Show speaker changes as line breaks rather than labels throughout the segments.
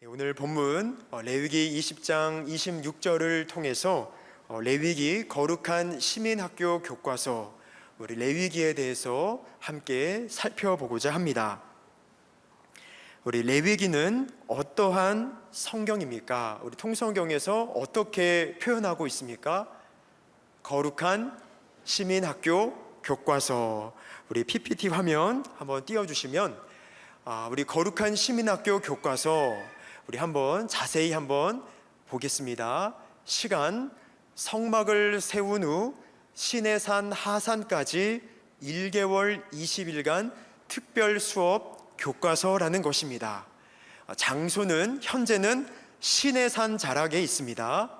오늘 본문 레위기 20장 26절을 통해서 레위기 거룩한 시민학교 교과서, 우리 레위기에 대해서 함께 살펴보고자 합니다. 우리 레위기는 어떠한 성경입니까? 우리 통성경에서 어떻게 표현하고 있습니까? 거룩한 시민학교 교과서. 우리 PPT 화면 한번 띄워주시면 우리 거룩한 시민학교 교과서 우리 한번 자세히 한번 보겠습니다. 시간, 성막을 세운 후 시내산 하산까지 1개월 20일간 특별 수업 교과서라는 것입니다. 장소는 현재는 시내산 자락에 있습니다.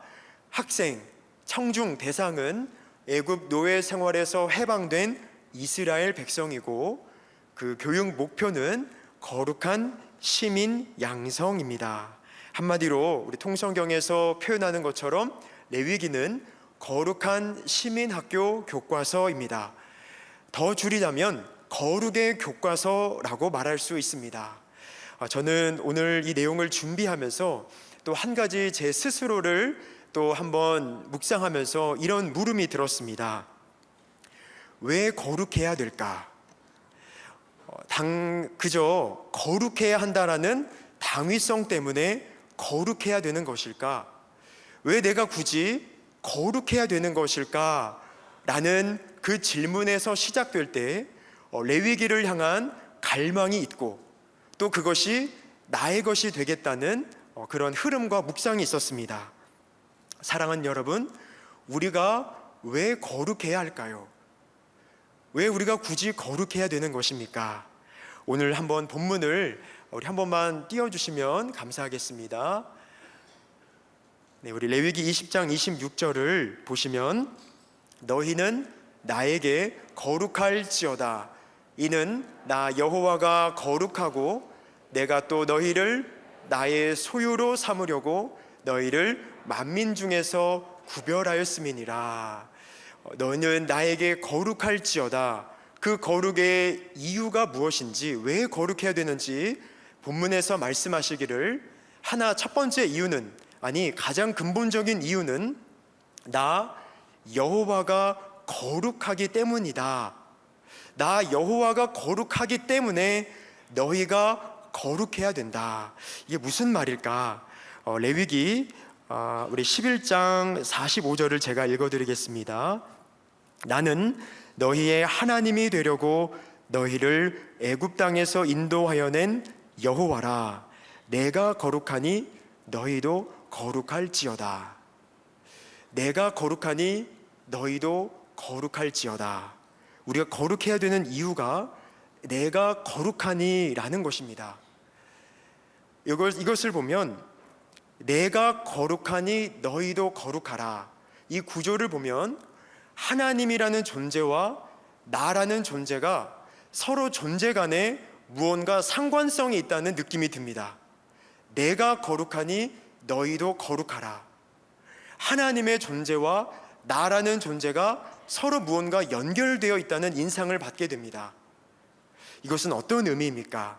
학생, 청중 대상은 애굽 노예 생활에서 해방된 이스라엘 백성이고, 그 교육 목표는 거룩한 시민 양성입니다. 한마디로 우리 통성경에서 표현하는 것처럼 레위기는 거룩한 시민학교 교과서입니다. 더 줄이자면 거룩의 교과서라고 말할 수 있습니다. 저는 오늘 이 내용을 준비하면서 또 한 가지 제 스스로를 또 한번 묵상하면서 이런 물음이 들었습니다. 왜 거룩해야 될까? 그저 거룩해야 한다라는 당위성 때문에 거룩해야 되는 것일까? 왜 내가 굳이 거룩해야 되는 것일까? 라는 그 질문에서 시작될 때 레위기를 향한 갈망이 있고, 또 그것이 나의 것이 되겠다는 그런 흐름과 묵상이 있었습니다. 사랑하는 여러분, 우리가 왜 거룩해야 할까요? 왜 우리가 굳이 거룩해야 되는 것입니까? 오늘 한번 본문을 우리 한 번만 띄워주시면 감사하겠습니다. 우리 레위기 20장 26절을 보시면, 너희는 나에게 거룩할지어다. 이는 나 여호와가 거룩하고 내가 또 너희를 나의 소유로 삼으려고 너희를 만민 중에서 구별하였음이니라. 너는 나에게 거룩할지어다. 그 거룩의 이유가 무엇인지, 왜 거룩해야 되는지 본문에서 말씀하시기를, 첫 번째 이유는, 가장 근본적인 이유는 나 여호와가 거룩하기 때문이다. 나 여호와가 거룩하기 때문에 너희가 거룩해야 된다. 이게 무슨 말일까? 레위기 우리 11장 45절을 제가 읽어드리겠습니다. 나는 너희의 하나님이 되려고 너희를 애굽 땅에서 인도하여 낸 여호와라. 내가 거룩하니 너희도 거룩할지어다. 내가 거룩하니 너희도 거룩할지어다. 우리가 거룩해야 되는 이유가 내가 거룩하니 라는 것입니다. 이것을 보면 내가 거룩하니 너희도 거룩하라, 이 구조를 보면 하나님이라는 존재와 나라는 존재가 서로 존재 간에 무언가 상관성이 있다는 느낌이 듭니다. 내가 거룩하니 너희도 거룩하라. 하나님의 존재와 나라는 존재가 서로 무언가 연결되어 있다는 인상을 받게 됩니다. 이것은 어떤 의미입니까?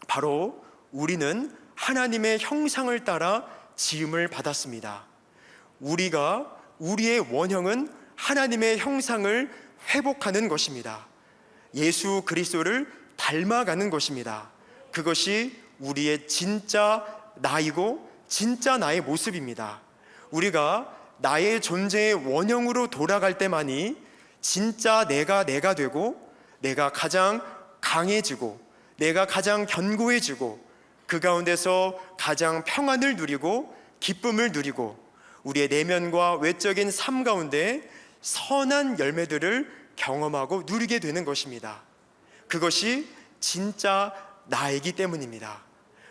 바로 우리는 하나님의 형상을 따라 지음을 받았습니다. 우리의 원형은 하나님의 형상을 회복하는 것입니다. 예수 그리스도를 닮아가는 것입니다. 그것이 우리의 진짜 나이고 진짜 나의 모습입니다. 우리가 나의 존재의 원형으로 돌아갈 때만이 진짜 내가 되고, 내가 가장 강해지고, 내가 가장 견고해지고, 그 가운데서 가장 평안을 누리고 기쁨을 누리고, 우리의 내면과 외적인 삶 가운데 선한 열매들을 경험하고 누리게 되는 것입니다. 그것이 진짜 나이기 때문입니다.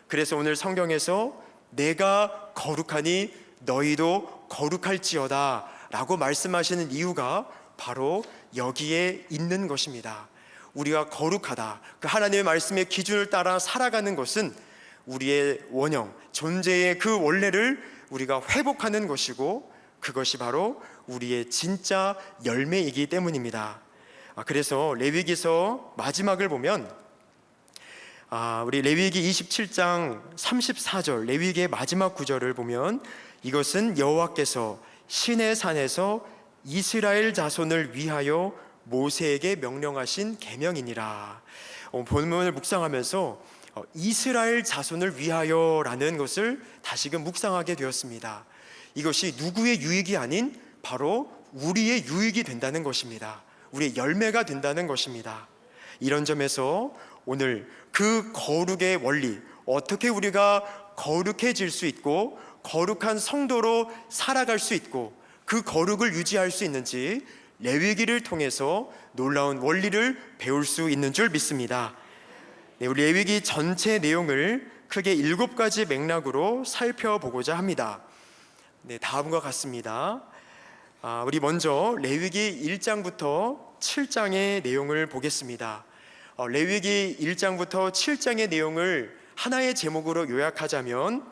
그래서 오늘 성경에서 내가 거룩하니 너희도 거룩할지어다 라고 말씀하시는 이유가 바로 여기에 있는 것입니다. 우리가 거룩하다, 그 하나님의 말씀의 기준을 따라 살아가는 것은 우리의 원형, 존재의 그 원래를 우리가 회복하는 것이고, 그것이 바로 우리의 진짜 열매이기 때문입니다. 그래서 레위기서 마지막을 보면 우리 레위기 27장 34절, 레위기의 마지막 구절을 보면 이것은 여호와께서 시내 산에서 이스라엘 자손을 위하여 모세에게 명령하신 계명이니라. 본문을 묵상하면서 이스라엘 자손을 위하여라는 것을 다시금 묵상하게 되었습니다. 이것이 누구의 유익이 아닌 바로 우리의 유익이 된다는 것입니다. 우리의 열매가 된다는 것입니다. 이런 점에서 오늘 그 거룩의 원리, 어떻게 우리가 거룩해질 수 있고 거룩한 성도로 살아갈 수 있고 그 거룩을 유지할 수 있는지 레위기를 통해서 놀라운 원리를 배울 수 있는 줄 믿습니다. 우리 레위기 전체 내용을 크게 7가지 맥락으로 살펴보고자 합니다. 다음과 같습니다. 우리 먼저 레위기 1장부터 7장의 내용을 보겠습니다. 레위기 1장부터 7장의 내용을 하나의 제목으로 요약하자면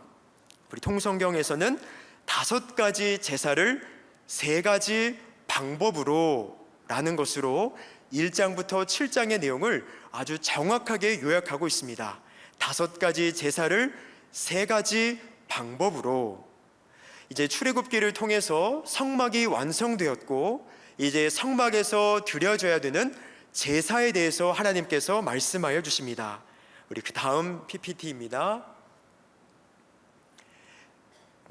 우리 통성경에서는 5가지 제사를 3가지 방법으로 라는 것으로 1장부터 7장의 내용을 아주 정확하게 요약하고 있습니다. 5가지 제사를 3가지 방법으로. 이제 출애굽기를 통해서 성막이 완성되었고 이제 성막에서 드려져야 되는 제사에 대해서 하나님께서 말씀하여 주십니다. 우리 그 다음 PPT입니다.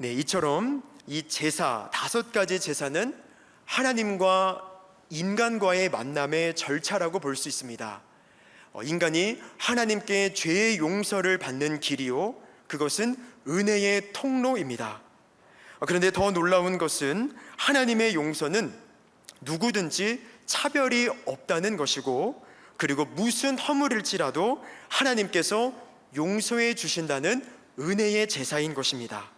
이처럼 이 제사 5가지 제사는 하나님과 인간과의 만남의 절차라고 볼 수 있습니다. 인간이 하나님께 죄의 용서를 받는 길이요, 그것은 은혜의 통로입니다. 그런데 더 놀라운 것은 하나님의 용서는 누구든지 차별이 없다는 것이고, 그리고 무슨 허물일지라도 하나님께서 용서해 주신다는 은혜의 제사인 것입니다.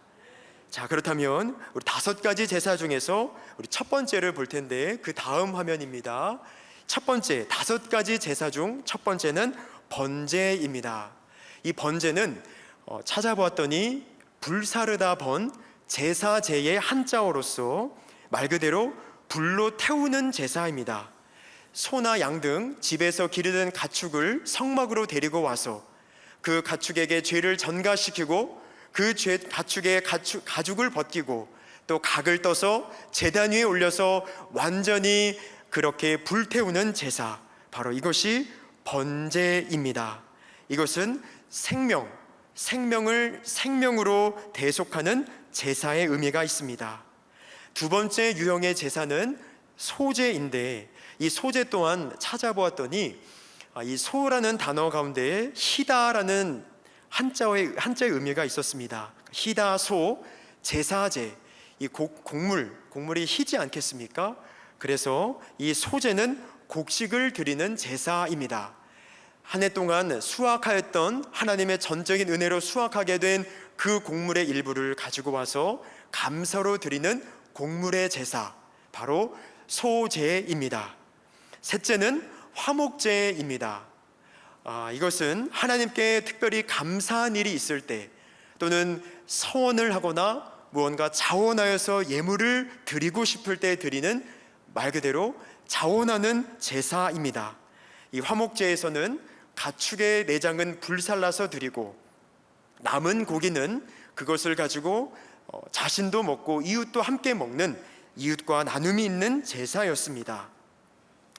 자, 그렇다면 우리 5가지 제사 중에서 우리 첫 번째를 볼 텐데 그 다음 화면입니다. 첫 번째, 5가지 제사 중 첫 번째는 번제입니다. 이 번제는 찾아보았더니 불사르다 번, 제사제의 한자어로서 말 그대로 불로 태우는 제사입니다. 소나 양 등 집에서 기르는 가축을 성막으로 데리고 와서 그 가축에게 죄를 전가시키고 그 가축의 가죽을 벗기고 또 각을 떠서 제단 위에 올려서 완전히 그렇게 불태우는 제사, 바로 이것이 번제입니다. 이것은 생명을 생명으로 대속하는 제사의 의미가 있습니다. 두 번째 유형의 제사는 소제인데, 이 소제 또한 찾아보았더니 이 소라는 단어 가운데 희다라는 한자의 의미가 있었습니다. 희다, 소, 제사제, 이 곡물이 희지 않겠습니까? 그래서 이 소제는 곡식을 드리는 제사입니다. 한 해 동안 수확하였던 하나님의 전적인 은혜로 수확하게 된 그 곡물의 일부를 가지고 와서 감사로 드리는 곡물의 제사, 바로 소제입니다. 셋째는 화목제입니다. 이것은 하나님께 특별히 감사한 일이 있을 때, 또는 서원을 하거나 무언가 자원하여서 예물을 드리고 싶을 때 드리는 말 그대로 자원하는 제사입니다. 이 화목제에서는 가축의 내장은 불살라서 드리고 남은 고기는 그것을 가지고 자신도 먹고 이웃도 함께 먹는 이웃과 나눔이 있는 제사였습니다.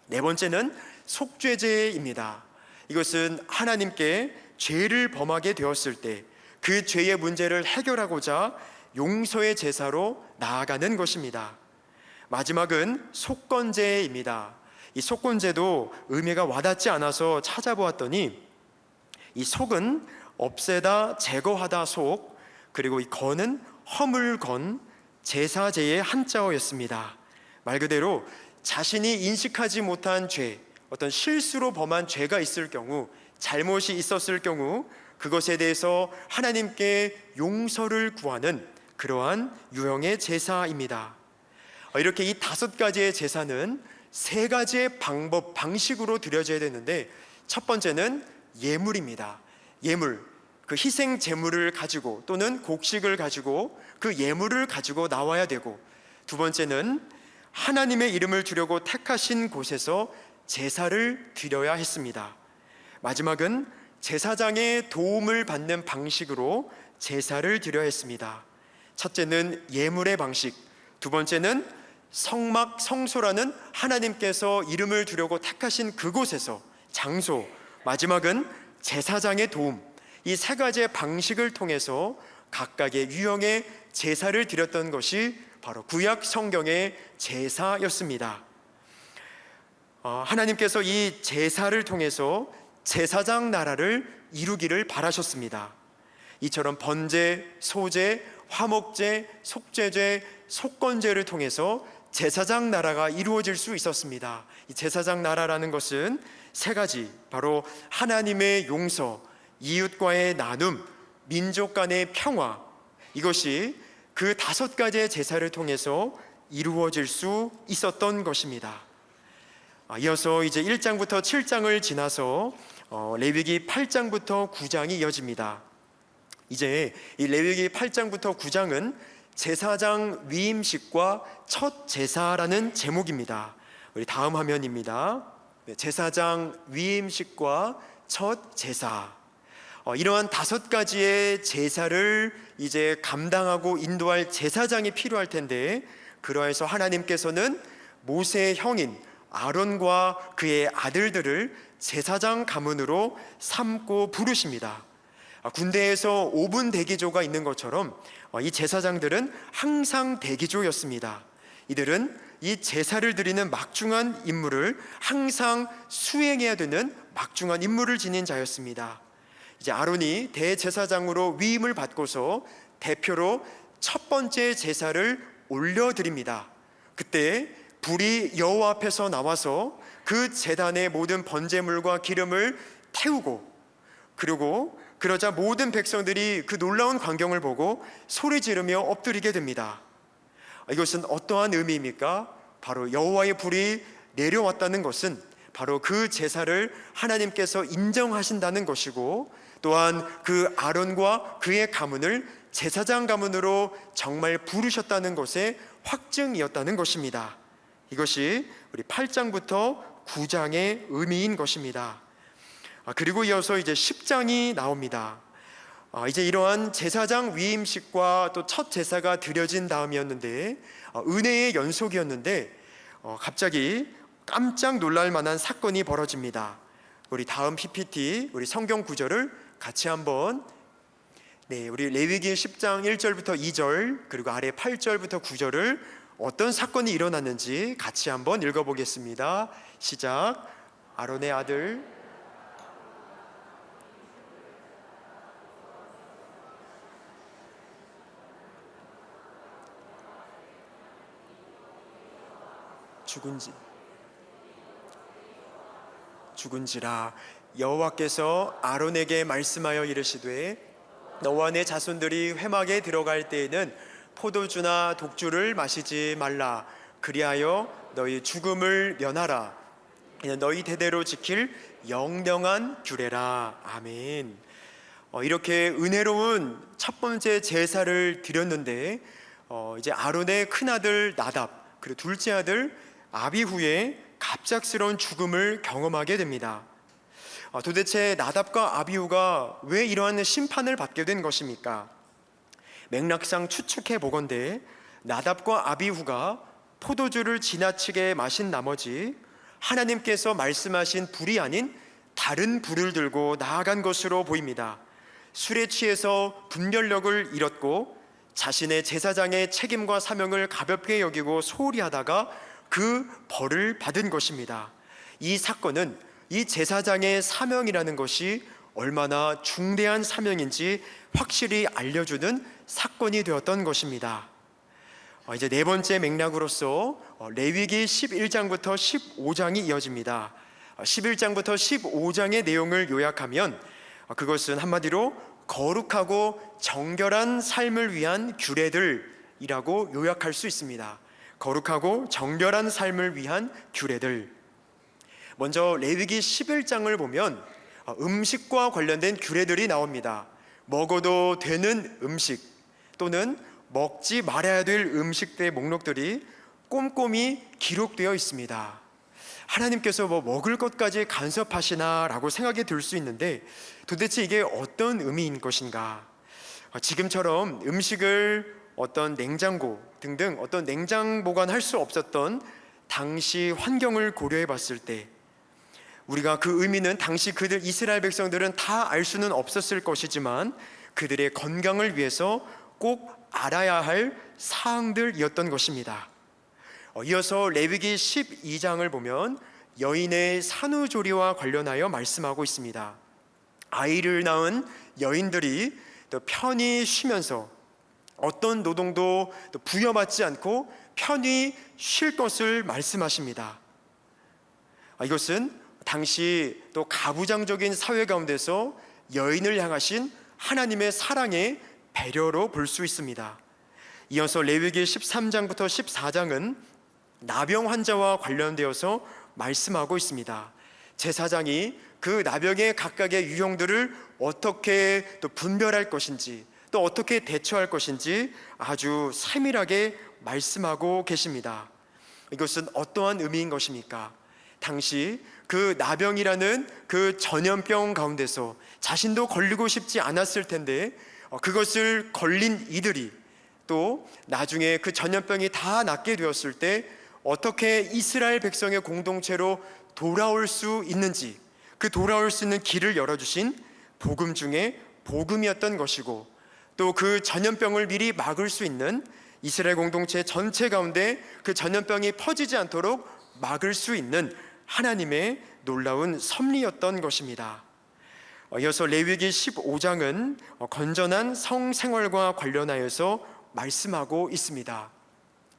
네 번째는 속죄제입니다. 이것은 하나님께 죄를 범하게 되었을 때 그 죄의 문제를 해결하고자 용서의 제사로 나아가는 것입니다. 마지막은 속건제입니다. 이 속건제도 의미가 와닿지 않아서 찾아보았더니 이 속은 없애다, 제거하다 속, 그리고 이 건은 허물건, 제사제의 한자어였습니다. 말 그대로 자신이 인식하지 못한 죄, 어떤 실수로 범한 죄가 있을 경우, 잘못이 있었을 경우 그것에 대해서 하나님께 용서를 구하는 그러한 유형의 제사입니다. 이렇게 이 5가지의 제사는 3가지의 방식으로 드려져야 되는데, 첫 번째는 예물입니다. 예물, 그 희생 제물을 가지고 또는 곡식을 가지고 그 예물을 가지고 나와야 되고, 두 번째는 하나님의 이름을 두려고 택하신 곳에서 제사를 드려야 했습니다. 마지막은 제사장의 도움을 받는 방식으로 제사를 드려야 했습니다. 첫째는 예물의 방식, 두 번째는 성막 성소라는 하나님께서 이름을 두려고 택하신 그곳에서 장소, 마지막은 제사장의 도움, 이 세 가지의 방식을 통해서 각각의 유형의 제사를 드렸던 것이 바로 구약 성경의 제사였습니다. 하나님께서 이 제사를 통해서 제사장 나라를 이루기를 바라셨습니다. 이처럼 번제, 소제, 화목제, 속죄제, 속건제를 통해서 제사장 나라가 이루어질 수 있었습니다. 이 제사장 나라라는 것은 세 가지, 바로 하나님의 용서, 이웃과의 나눔, 민족 간의 평화, 이것이 그 다섯 가지의 제사를 통해서 이루어질 수 있었던 것입니다. 이어서 이제 1장부터 7장을 지나서 레위기 8장부터 9장이 이어집니다. 이제 이 레위기 8장부터 9장은 제사장 위임식과 첫 제사라는 제목입니다. 우리 다음 화면입니다. 제사장 위임식과 첫 제사. 이러한 다섯 가지의 제사를 이제 감당하고 인도할 제사장이 필요할 텐데, 그러해서 하나님께서는 모세의 형인 아론과 그의 아들들을 제사장 가문으로 삼고 부르십니다. 군대에서 5분 대기조가 있는 것처럼 이 제사장들은 항상 대기조였습니다. 이들은 이 제사를 드리는 막중한 임무를 항상 수행해야 되는 막중한 임무를 지닌 자였습니다. 이제 아론이 대제사장으로 위임을 받고서 대표로 첫 번째 제사를 올려드립니다. 그때 불이 여호와 앞에서 나와서 그 제단의 모든 번제물과 기름을 태우고, 그러자 모든 백성들이 그 놀라운 광경을 보고 소리 지르며 엎드리게 됩니다. 이것은 어떠한 의미입니까? 바로 여호와의 불이 내려왔다는 것은 바로 그 제사를 하나님께서 인정하신다는 것이고, 또한 그 아론과 그의 가문을 제사장 가문으로 정말 부르셨다는 것의 확증이었다는 것입니다. 이것이 우리 8장부터 9장의 의미인 것입니다. 그리고 이어서 이제 10장이 나옵니다. 이제 이러한 제사장 위임식과 또 첫 제사가 드려진 다음이었는데, 은혜의 연속이었는데 갑자기 깜짝 놀랄 만한 사건이 벌어집니다. 우리 다음 PPT, 우리 성경 구절을 같이 한번, 우리 레위기 10장 1절부터 2절 그리고 아래 8절부터 9절을 어떤 사건이 일어났는지 같이 한번 읽어보겠습니다. 시작. 아론의 아들 죽은지라 여호와께서 아론에게 말씀하여 이르시되, 너와 내 자손들이 회막에 들어갈 때에는 포도주나 독주를 마시지 말라. 그리하여 너희 죽음을 면하라. 이는 너희 대대로 지킬 영령한 규례라. 아멘. 이렇게 은혜로운 첫 번째 제사를 드렸는데, 이제 아론의 큰아들 나답 그리고 둘째 아들 아비후의 갑작스러운 죽음을 경험하게 됩니다. 도대체 나답과 아비후가 왜 이러한 심판을 받게 된 것입니까? 맥락상 추측해 보건대 나답과 아비후가 포도주를 지나치게 마신 나머지 하나님께서 말씀하신 불이 아닌 다른 불을 들고 나아간 것으로 보입니다. 술에 취해서 분별력을 잃었고 자신의 제사장의 책임과 사명을 가볍게 여기고 소홀히 하다가 그 벌을 받은 것입니다. 이 사건은 이 제사장의 사명이라는 것이 얼마나 중대한 사명인지 확실히 알려주는 사건이 되었던 것입니다. 이제 네 번째 맥락으로서 레위기 11장부터 15장이 이어집니다. 11장부터 15장의 내용을 요약하면 그것은 한마디로 거룩하고 정결한 삶을 위한 규례들이라고 요약할 수 있습니다. 거룩하고 정결한 삶을 위한 규례들. 먼저 레위기 11장을 보면 음식과 관련된 규례들이 나옵니다. 먹어도 되는 음식 또는 먹지 말아야 될 음식들의 목록들이 꼼꼼히 기록되어 있습니다. 하나님께서 뭐 먹을 것까지 간섭하시나라고 생각이 들 수 있는데 도대체 이게 어떤 의미인 것인가? 지금처럼 음식을 어떤 냉장고 등등 어떤 냉장 보관할 수 없었던 당시 환경을 고려해 봤을 때 우리가 그 의미는 당시 그들 이스라엘 백성들은 다 알 수는 없었을 것이지만 그들의 건강을 위해서 꼭 알아야 할 사항들이었던 것입니다. 이어서 레위기 12장을 보면 여인의 산후조리와 관련하여 말씀하고 있습니다. 아이를 낳은 여인들이 또 편히 쉬면서 어떤 노동도 또 부여받지 않고 편히 쉴 것을 말씀하십니다. 이것은 당시 또 가부장적인 사회 가운데서 여인을 향하신 하나님의 사랑의 배려로 볼 수 있습니다. 이어서 레위기 13장부터 14장은 나병 환자와 관련되어서 말씀하고 있습니다. 제사장이 그 나병의 각각의 유형들을 어떻게 또 분별할 것인지 또 어떻게 대처할 것인지 아주 세밀하게 말씀하고 계십니다. 이것은 어떠한 의미인 것입니까? 당시 그 나병이라는 그 전염병 가운데서 자신도 걸리고 싶지 않았을 텐데 그것을 걸린 이들이 또 나중에 그 전염병이 다 낫게 되었을 때 어떻게 이스라엘 백성의 공동체로 돌아올 수 있는지 그 돌아올 수 있는 길을 열어주신 복음 중에 복음이었던 것이고 또 그 전염병을 미리 막을 수 있는 이스라엘 공동체 전체 가운데 그 전염병이 퍼지지 않도록 막을 수 있는 하나님의 놀라운 섭리였던 것입니다. 이어서 레위기 15장은 건전한 성생활과 관련하여서 말씀하고 있습니다.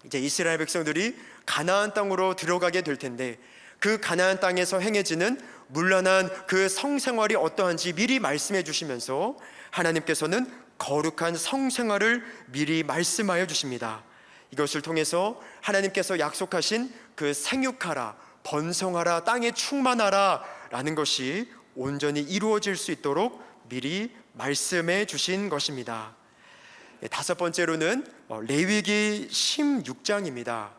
이제 이스라엘 백성들이 가나안 땅으로 들어가게 될 텐데 그 가나안 땅에서 행해지는 문란한 그 성생활이 어떠한지 미리 말씀해 주시면서 하나님께서는 거룩한 성생활을 미리 말씀하여 주십니다. 이것을 통해서 하나님께서 약속하신 그 생육하라, 번성하라, 땅에 충만하라 라는 것이 온전히 이루어질 수 있도록 미리 말씀해 주신 것입니다. 다섯 번째로는 레위기 16장입니다.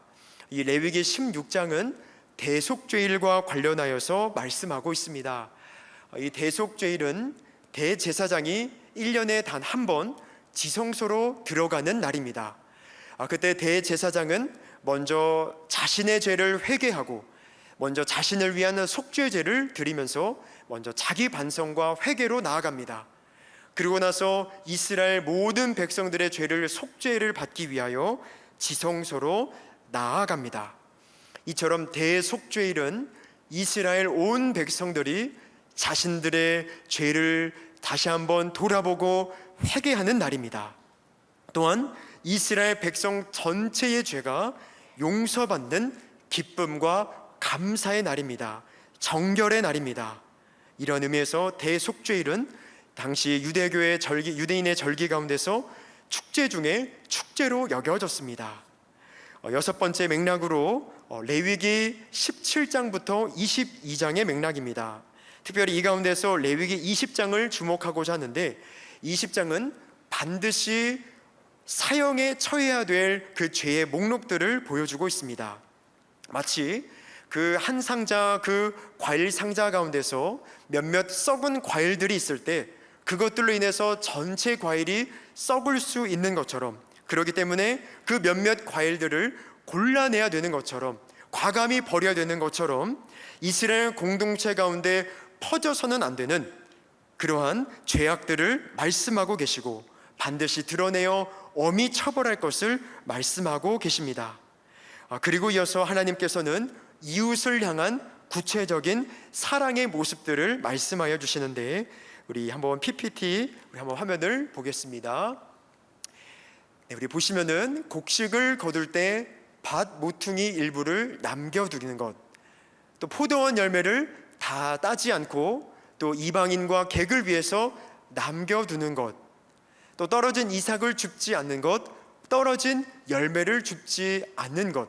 이 레위기 16장은 대속죄일과 관련하여서 말씀하고 있습니다. 이 대속죄일은 대제사장이 1년에 단 한 번 지성소로 들어가는 날입니다. 그때 대제사장은 먼저 자신의 죄를 회개하고 먼저 자신을 위한 속죄제를 드리면서 먼저 자기 반성과 회개로 나아갑니다. 그리고 나서 이스라엘 모든 백성들의 죄를 속죄를 받기 위하여 지성소로 나아갑니다. 이처럼 대속죄일은 이스라엘 온 백성들이 자신들의 죄를 다시 한번 돌아보고 회개하는 날입니다. 또한 이스라엘 백성 전체의 죄가 용서받는 기쁨과 감사의 날입니다. 정결의 날입니다. 이런 의미에서 대속죄일은 당시 유대교의 절기, 유대인의 절기 가운데서 축제 중에 축제로 여겨졌습니다. 여섯 번째 맥락으로 레위기 17장부터 22장의 맥락입니다. 특별히 이 가운데서 레위기 20장을 주목하고자 하는데 20장은 반드시 사형에 처해야 될 그 죄의 목록들을 보여주고 있습니다. 마치 그 한 상자, 그 과일 상자 가운데서 몇몇 썩은 과일들이 있을 때 그것들로 인해서 전체 과일이 썩을 수 있는 것처럼, 그렇기 때문에 그 몇몇 과일들을 골라내야 되는 것처럼, 과감히 버려야 되는 것처럼 이스라엘 공동체 가운데 퍼져서는 안 되는 그러한 죄악들을 말씀하고 계시고 반드시 드러내어 엄히 처벌할 것을 말씀하고 계십니다. 그리고 이어서 하나님께서는 이웃을 향한 구체적인 사랑의 모습들을 말씀하여 주시는데 우리 한번 PPT 우리 한번 화면을 보겠습니다. 우리 보시면은 곡식을 거둘 때 밭 모퉁이 일부를 남겨두는 것, 또 포도원 열매를 다 따지 않고 또 이방인과 객을 위해서 남겨두는 것, 또 떨어진 이삭을 줍지 않는 것, 떨어진 열매를 줍지 않는 것,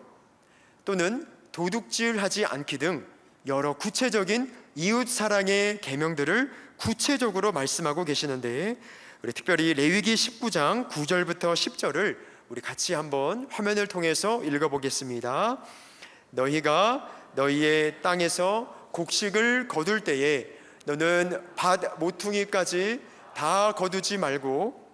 또는 도둑질하지 않기 등 여러 구체적인 이웃 사랑의 계명들을 구체적으로 말씀하고 계시는데 우리 특별히 레위기 19장 9절부터 10절을 우리 같이 한번 화면을 통해서 읽어보겠습니다. 너희가 너희의 땅에서 곡식을 거둘 때에 너는 밭 모퉁이까지 다 거두지 말고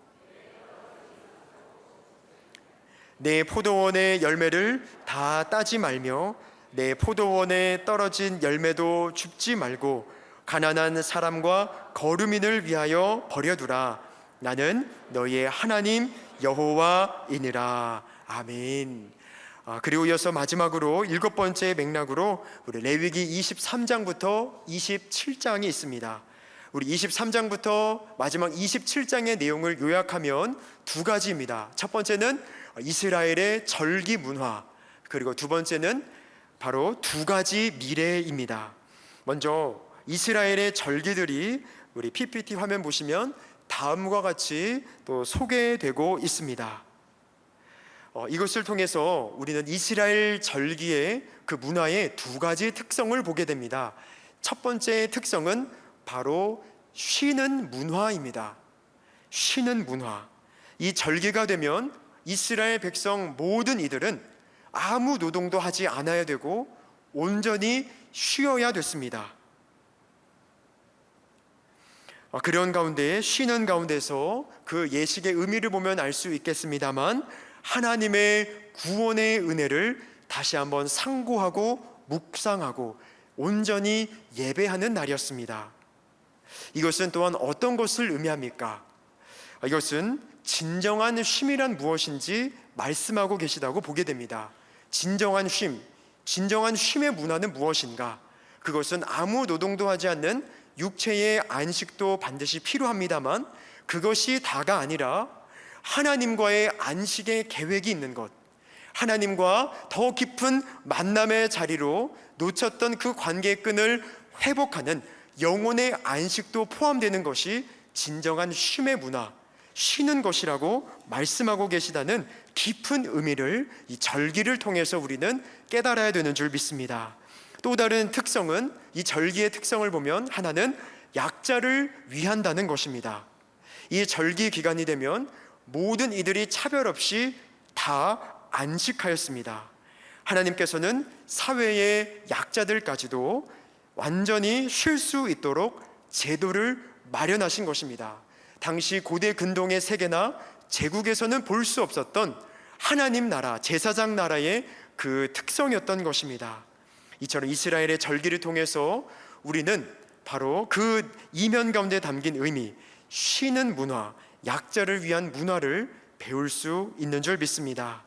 내 포도원의 열매를 다 따지 말며 내 포도원에 떨어진 열매도 줍지 말고 가난한 사람과 거류민을 위하여 버려두라. 나는 너희의 하나님 여호와이니라. 아멘. 그리고 이어서 마지막으로 7번째 맥락으로 우리 레위기 23장부터 27장이 있습니다. 우리 23장부터 마지막 27장의 내용을 요약하면 두 가지입니다. 첫 번째는 이스라엘의 절기 문화, 그리고 두 번째는 바로 두 가지 미래입니다. 먼저 이스라엘의 절기들이 우리 PPT 화면 보시면 다음과 같이 또 소개되고 있습니다. 이것을 통해서 우리는 이스라엘 절기의 그 문화의 두 가지 특성을 보게 됩니다. 첫 번째 특성은 바로 쉬는 문화입니다. 쉬는 문화. 이 절기가 되면 이스라엘 백성 모든 이들은 아무 노동도 하지 않아야 되고 온전히 쉬어야 됐습니다. 그런 가운데 쉬는 가운데서 그 예식의 의미를 보면 알 수 있겠습니다만 하나님의 구원의 은혜를 다시 한번 상고하고 묵상하고 온전히 예배하는 날이었습니다. 이것은 또한 어떤 것을 의미합니까? 이것은 진정한 쉼이란 무엇인지 말씀하고 계시다고 보게 됩니다. 진정한 쉼, 진정한 쉼의 문화는 무엇인가? 그것은 아무 노동도 하지 않는 육체의 안식도 반드시 필요합니다만 그것이 다가 아니라 하나님과의 안식의 계획이 있는 것, 하나님과 더 깊은 만남의 자리로 놓쳤던 그 관계의 끈을 회복하는 영혼의 안식도 포함되는 것이 진정한 쉼의 문화, 쉬는 것이라고 말씀하고 계시다는 깊은 의미를 이 절기를 통해서 우리는 깨달아야 되는 줄 믿습니다. 또 다른 특성은 이 절기의 특성을 보면 하나는 약자를 위한다는 것입니다. 이 절기 기간이 되면 모든 이들이 차별 없이 다 안식하였습니다. 하나님께서는 사회의 약자들까지도 완전히 쉴 수 있도록 제도를 마련하신 것입니다. 당시 고대 근동의 세계나 제국에서는 볼 수 없었던 하나님 나라, 제사장 나라의 그 특성이었던 것입니다. 이처럼 이스라엘의 절기를 통해서 우리는 바로 그 이면 가운데 담긴 의미, 쉬는 문화, 약자를 위한 문화를 배울 수 있는 줄 믿습니다.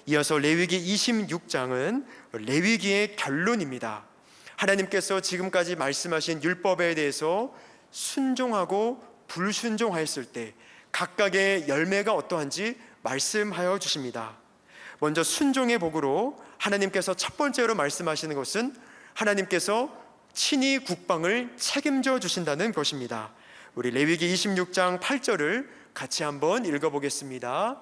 이어서 레위기 26장은 레위기의 결론입니다. 하나님께서 지금까지 말씀하신 율법에 대해서 순종하고 불순종하였을 때 각각의 열매가 어떠한지 말씀하여 주십니다. 먼저 순종의 복으로 하나님께서 첫 번째로 말씀하시는 것은 하나님께서 친히 국방을 책임져 주신다는 것입니다. 우리 레위기 26장 8절을 같이 한번 읽어보겠습니다.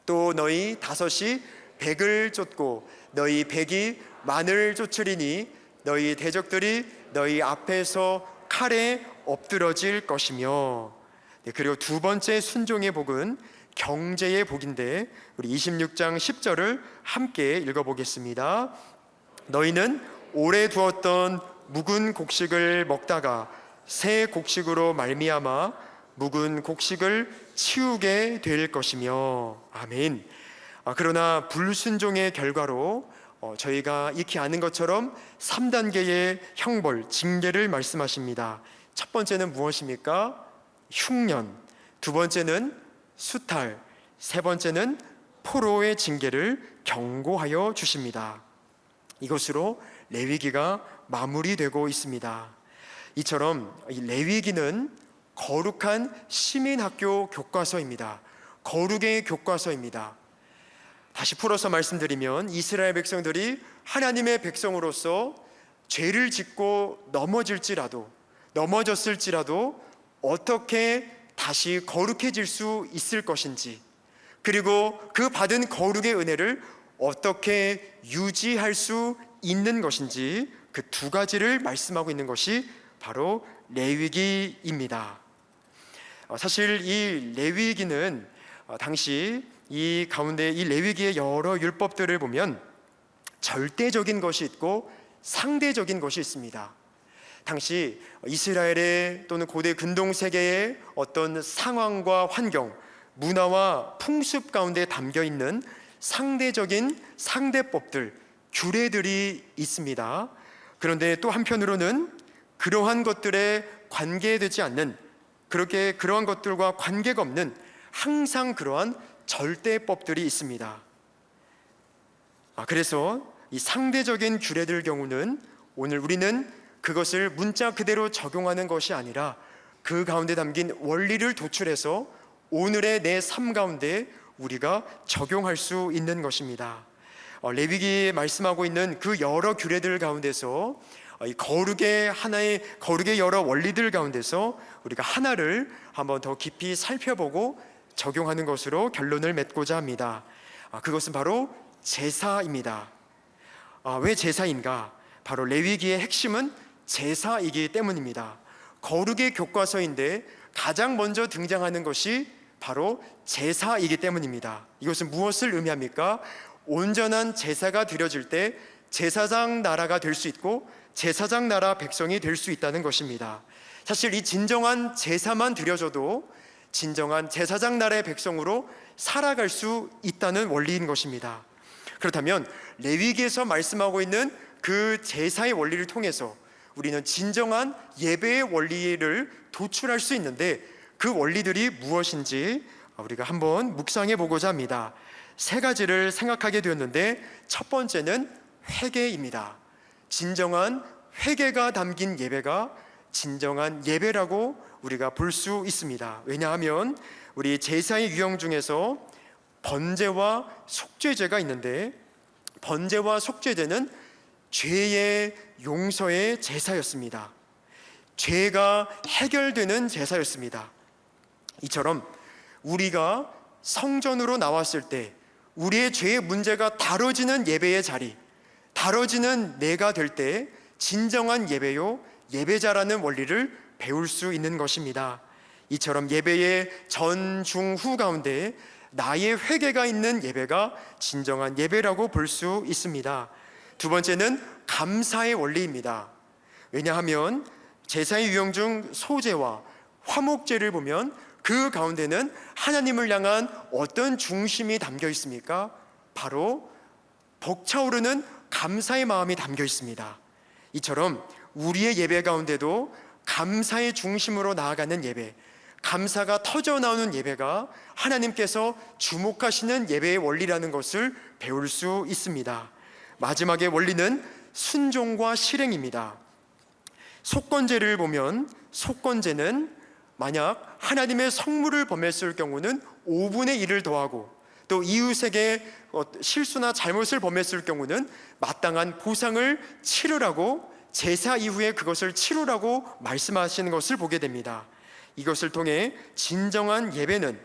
또 너희 다섯이 백을 쫓고 너희 백이 만을 쫓으리니 너희 대적들이 너희 앞에서 칼에 엎드러질 것이며. 그리고 두 번째 순종의 복은 경제의 복인데 우리 26장 10절을 함께 읽어보겠습니다. 너희는 오래 두었던 묵은 곡식을 먹다가 새 곡식으로 말미암아 묵은 곡식을 치우게 될 것이며. 아멘. 그러나 불순종의 결과로 저희가 익히 아는 것처럼 3단계의 형벌, 징계를 말씀하십니다. 첫 번째는 무엇입니까? 흉년, 두 번째는 수탈, 세 번째는 포로의 징계를 경고하여 주십니다. 이것으로 레위기가 마무리되고 있습니다. 이처럼 이 레위기는 거룩한 시민학교 교과서입니다. 거룩의 교과서입니다. 다시 풀어서 말씀드리면 이스라엘 백성들이 하나님의 백성으로서 죄를 짓고 넘어졌을지라도 어떻게 다시 거룩해질 수 있을 것인지, 그리고 그 받은 거룩의 은혜를 어떻게 유지할 수 있는 것인지, 그 두 가지를 말씀하고 있는 것이 바로 레위기입니다. 사실 이 레위기는 당시 이 가운데 이 레위기의 여러 율법들을 보면 절대적인 것이 있고 상대적인 것이 있습니다. 당시 이스라엘의 또는 고대 근동 세계의 어떤 상황과 환경, 문화와 풍습 가운데 담겨 있는 상대적인 상대법들, 규례들이 있습니다. 그런데 또 한편으로는 그러한 것들에 관계되지 않는, 그러한 것들과 관계가 없는 항상 그러한 절대법들이 있습니다. 그래서 이 상대적인 규례들 경우는 오늘 우리는 그것을 문자 그대로 적용하는 것이 아니라 그 가운데 담긴 원리를 도출해서 오늘의 내 삶 가운데 우리가 적용할 수 있는 것입니다. 레위기에 말씀하고 있는 그 여러 규례들 가운데서 이 거룩의 여러 원리들 가운데서 우리가 하나를 한번 더 깊이 살펴보고 적용하는 것으로 결론을 맺고자 합니다. 그것은 바로 제사입니다. 왜 제사인가? 바로 레위기의 핵심은 제사이기 때문입니다. 거룩의 교과서인데 가장 먼저 등장하는 것이 바로 제사이기 때문입니다. 이것은 무엇을 의미합니까? 온전한 제사가 드려질 때 제사장 나라가 될 수 있고 제사장 나라 백성이 될 수 있다는 것입니다. 사실 이 진정한 제사만 드려져도 진정한 제사장 나라의 백성으로 살아갈 수 있다는 원리인 것입니다. 그렇다면 레위기에서 말씀하고 있는 그 제사의 원리를 통해서 우리는 진정한 예배의 원리를 도출할 수 있는데 그 원리들이 무엇인지 우리가 한번 묵상해 보고자 합니다. 세 가지를 생각하게 되었는데 첫 번째는 회개입니다. 진정한 회개가 담긴 예배가 진정한 예배라고 우리가 볼 수 있습니다. 왜냐하면 우리 제사의 유형 중에서 번제와 속죄제가 있는데 번제와 속죄제는 죄의 용서의 제사였습니다. 죄가 해결되는 제사였습니다. 이처럼 우리가 성전으로 나왔을 때 우리의 죄의 문제가 다뤄지는 예배의 자리, 다뤄지는 내가 될 때 진정한 예배요, 예배자라는 원리를 배울 수 있는 것입니다. 이처럼 예배의 전, 중, 후 가운데 나의 회개가 있는 예배가 진정한 예배라고 볼 수 있습니다. 두 번째는 감사의 원리입니다. 왜냐하면 제사의 유형 중 소제와 화목제를 보면 그 가운데는 하나님을 향한 어떤 중심이 담겨 있습니까? 바로 벅차오르는 감사의 마음이 담겨 있습니다. 이처럼 우리의 예배 가운데도 감사의 중심으로 나아가는 예배, 감사가 터져 나오는 예배가 하나님께서 주목하시는 예배의 원리라는 것을 배울 수 있습니다. 마지막의 원리는 순종과 실행입니다. 속건제를 보면 속건제는 만약 하나님의 성물을 범했을 경우는 5분의 1을 더하고 또 이웃에게 실수나 잘못을 범했을 경우는 마땅한 보상을 치르라고 제사 이후에 그것을 치르라고 말씀하시는 것을 보게 됩니다. 이것을 통해 진정한 예배는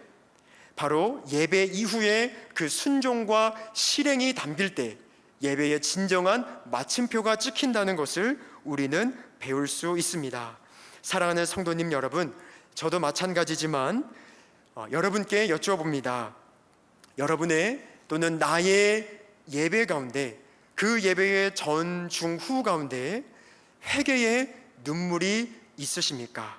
바로 예배 이후에 그 순종과 실행이 담길 때 예배의 진정한 마침표가 찍힌다는 것을 우리는 배울 수 있습니다. 사랑하는 성도님 여러분, 저도 마찬가지지만 여러분께 여쭈어봅니다. 여러분의 또는 나의 예배 가운데 그 예배의 전, 중, 후 가운데 회개의 눈물이 있으십니까?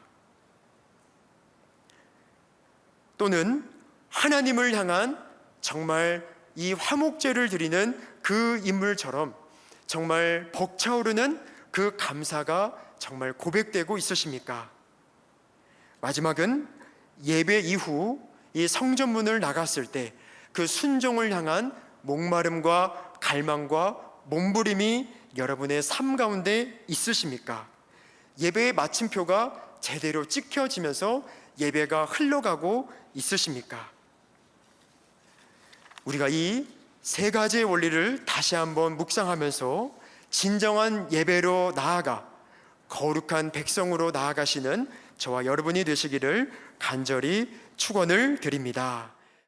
또는 하나님을 향한 정말 이 화목제를 드리는 그 인물처럼 정말 벅차오르는 그 감사가 정말 고백되고 있으십니까? 마지막은 예배 이후 이 성전문을 나갔을 때 그 순종을 향한 목마름과 갈망과 몸부림이 여러분의 삶 가운데 있으십니까? 예배의 마침표가 제대로 찍혀지면서 예배가 흘러가고 있으십니까? 우리가 이 세 가지의 원리를 다시 한번 묵상하면서 진정한 예배로 나아가 거룩한 백성으로 나아가시는 저와 여러분이 되시기를 간절히 축원을 드립니다.